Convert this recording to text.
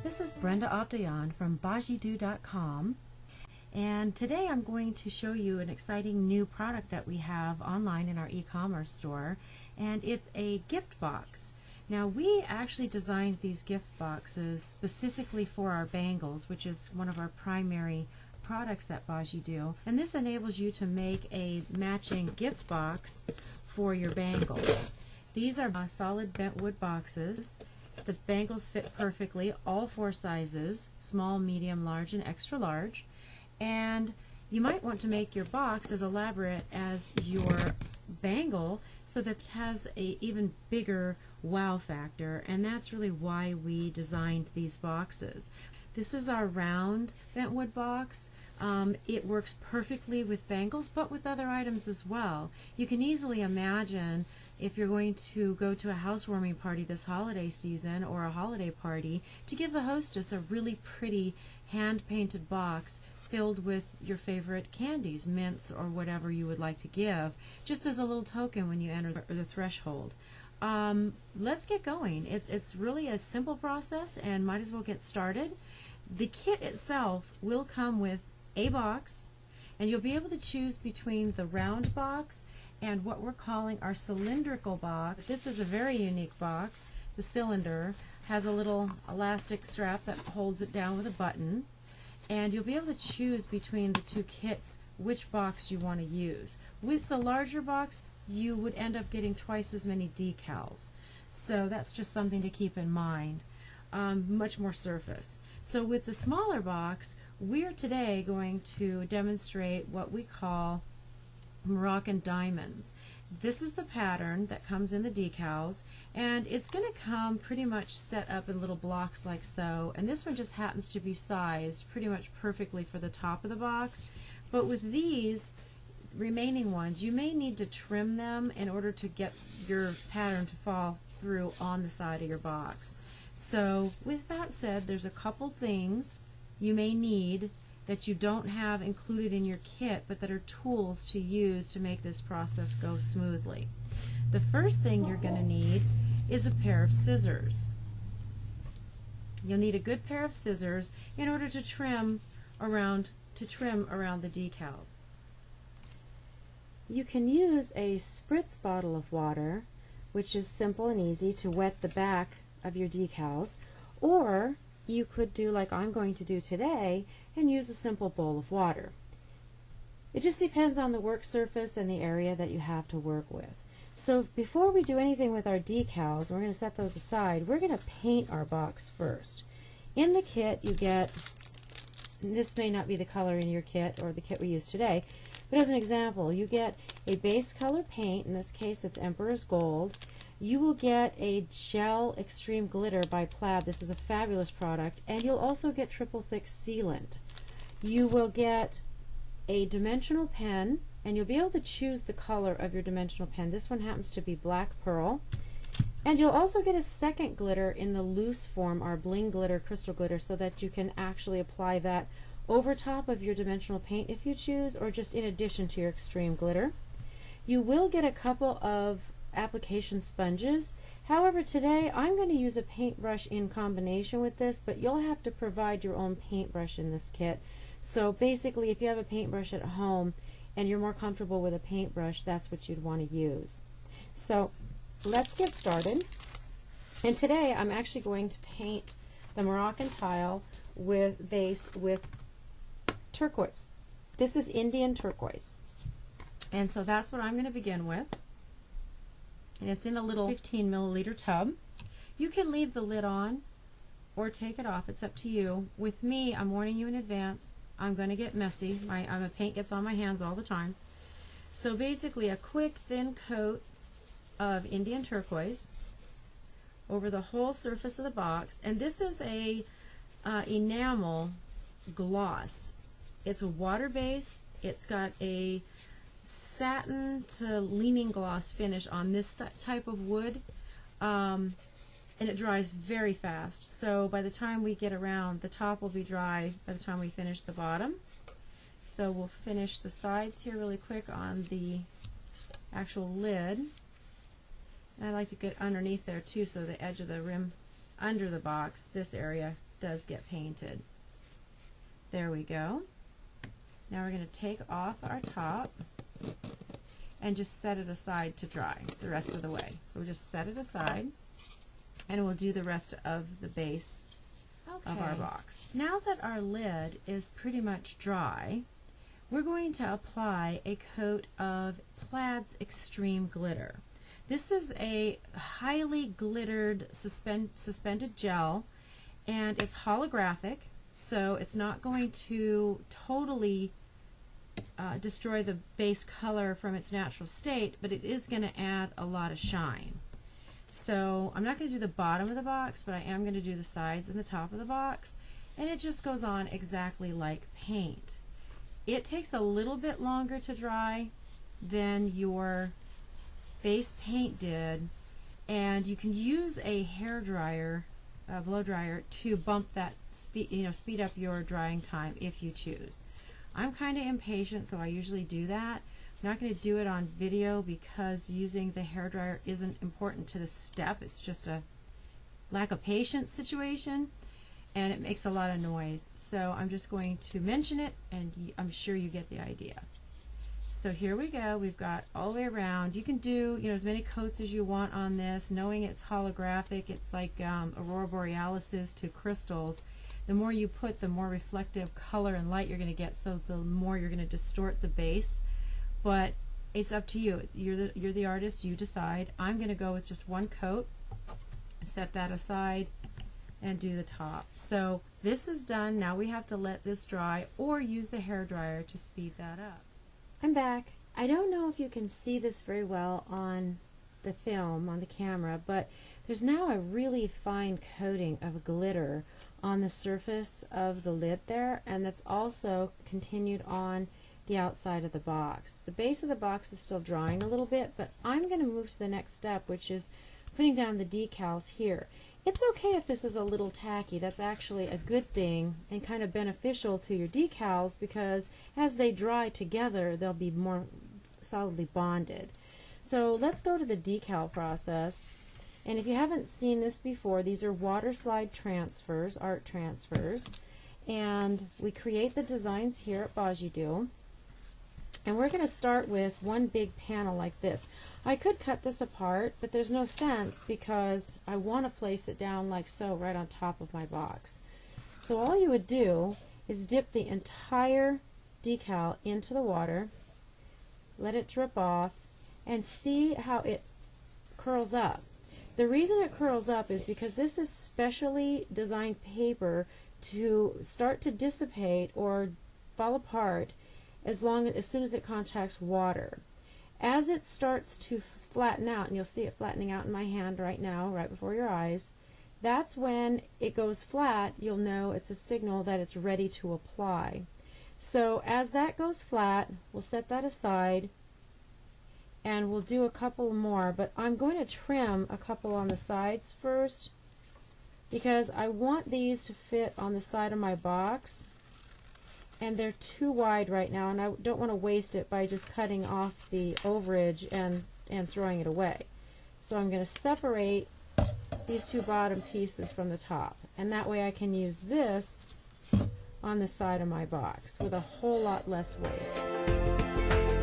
This is Brenda Abdayan from bajidu.com, and today I'm going to show you an exciting new product that we have online in our e-commerce store, and it's a gift box. Now, we actually designed these gift boxes specifically for our bangles, which is one of our primary products at Bajidu, and this enables you to make a matching gift box for your bangle. These are solid bent wood boxes. The bangles fit perfectly, all four sizes, small, medium, large, and extra large. And you might want to make your box as elaborate as your bangle so that it has an even bigger wow factor, and that's really why we designed these boxes. This is our round bent wood box. It works perfectly with bangles, but with other items as well. You can easily imagine if you're going to go to a housewarming party this holiday season or a holiday party, to give the hostess a really pretty hand-painted box filled with your favorite candies, mints, or whatever you would like to give, just as a little token when you enter the threshold. Let's get going. It's really a simple process and might as well get started. The kit itself will come with a box, and you'll be able to choose between the round box and what we're calling our cylindrical box. This is a very unique box. The cylinder has a little elastic strap that holds it down with a button, and you'll be able to choose between the two kits which box you want to use. With the larger box, you would end up getting twice as many decals, so that's just something to keep in mind. Much more surface. So with the smaller box, we're today going to demonstrate what we call Moroccan Diamonds. This is the pattern that comes in the decals, and it's going to come pretty much set up in little blocks like so, and this one just happens to be sized pretty much perfectly for the top of the box. But with these remaining ones, you may need to trim them in order to get your pattern to fall through on the side of your box. So with that said, there's a couple things you may need that you don't have included in your kit, but that are tools to use to make this process go smoothly. The first thing you're going to need is a pair of scissors. You'll need a good pair of scissors in order to trim around the decals. You can use a spritz bottle of water, which is simple and easy to wet the back of your decals, or you could do like I'm going to do today and use a simple bowl of water. It just depends on the work surface and the area that you have to work with. So before we do anything with our decals, we're going to set those aside, we're going to paint our box first. In the kit you get, this may not be the color in your kit or the kit we use today, but as an example, you get a base color paint, in this case it's Emperor's Gold. You will get a gel extreme glitter by Plaid. This is a fabulous product, and you'll also get triple thick sealant. You will get a dimensional pen, and you'll be able to choose the color of your dimensional pen. This one happens to be Black Pearl. And you'll also get a second glitter in the loose form, our bling glitter, crystal glitter, so that you can actually apply that over top of your dimensional paint if you choose, or just in addition to your extreme glitter. You will get a couple of application sponges. However, today I'm going to use a paintbrush in combination with this, but you'll have to provide your own paintbrush in this kit. So basically, if you have a paintbrush at home and you're more comfortable with a paintbrush, that's what you'd want to use. So let's get started. And today I'm actually going to paint the Moroccan tile base with turquoise. This is Indian turquoise. And so that's what I'm going to begin with. And it's in a little 15 milliliter tub. You can leave the lid on or take it off, it's up to you. With me, I'm warning you in advance, I'm going to get messy. My paint gets on my hands all the time. So basically a quick thin coat of Indian turquoise over the whole surface of the box, and this is a enamel gloss. It's a water base. It's got a satin to leaning gloss finish on this type of wood, and it dries very fast. So by the time we get around, the top will be dry by the time we finish the bottom. So we'll finish the sides here really quick on the actual lid. And I like to get underneath there too, so the edge of the rim under the box, this area, does get painted. There we go. Now we're going to take off our top and just set it aside to dry the rest of the way. So we'll just set it aside and we'll do the rest of the base of our box. Now that our lid is pretty much dry, we're going to apply a coat of Plaid's Extreme Glitter. This is a highly glittered suspended gel, and it's holographic, so it's not going to totally destroy the base color from its natural state, but it is going to add a lot of shine. So I'm not going to do the bottom of the box, but I am going to do the sides and the top of the box, and it just goes on exactly like paint. It takes a little bit longer to dry than your base paint did, and you can use a hair dryer, blow dryer, to bump that speed up your drying time if you choose. I'm kind of impatient, so I usually do that. I'm not going to do it on video because using the hair dryer isn't important to this step. It's just a lack of patience situation, and it makes a lot of noise. So I'm just going to mention it, and I'm sure you get the idea. So here we go. We've got all the way around. You can do as many coats as you want on this, knowing it's holographic. It's like Aurora Borealis to crystals. The more you put, the more reflective color and light you're going to get, so the more you're going to distort the base. But it's up to you. You're the artist. You decide. I'm going to go with just one coat, set that aside, and do the top. So this is done. Now we have to let this dry or use the hair dryer to speed that up. I'm back. I don't know if you can see this very well on the film, on the camera, but there's now a really fine coating of glitter on the surface of the lid there, and that's also continued on the outside of the box. The base of the box is still drying a little bit, but I'm going to move to the next step, which is putting down the decals here. It's okay if this is a little tacky. That's actually a good thing and kind of beneficial to your decals, because as they dry together, they'll be more solidly bonded. So let's go to the decal process. And if you haven't seen this before, these are water slide transfers, art transfers. And we create the designs here at Bajidu. And we're going to start with one big panel like this. I could cut this apart, but there's no sense because I want to place it down like so right on top of my box. So all you would do is dip the entire decal into the water, let it drip off, and see how it curls up. The reason it curls up is because this is specially designed paper to start to dissipate or fall apart as soon as it contacts water. As it starts to flatten out, and you'll see it flattening out in my hand right now, right before your eyes, that's when it goes flat. You'll know it's a signal that it's ready to apply. So as that goes flat, we'll set that aside, and we'll do a couple more, but I'm going to trim a couple on the sides first because I want these to fit on the side of my box, and they're too wide right now, and I don't want to waste it by just cutting off the overage and throwing it away. So I'm going to separate these two bottom pieces from the top, and that way I can use this on the side of my box with a whole lot less waste.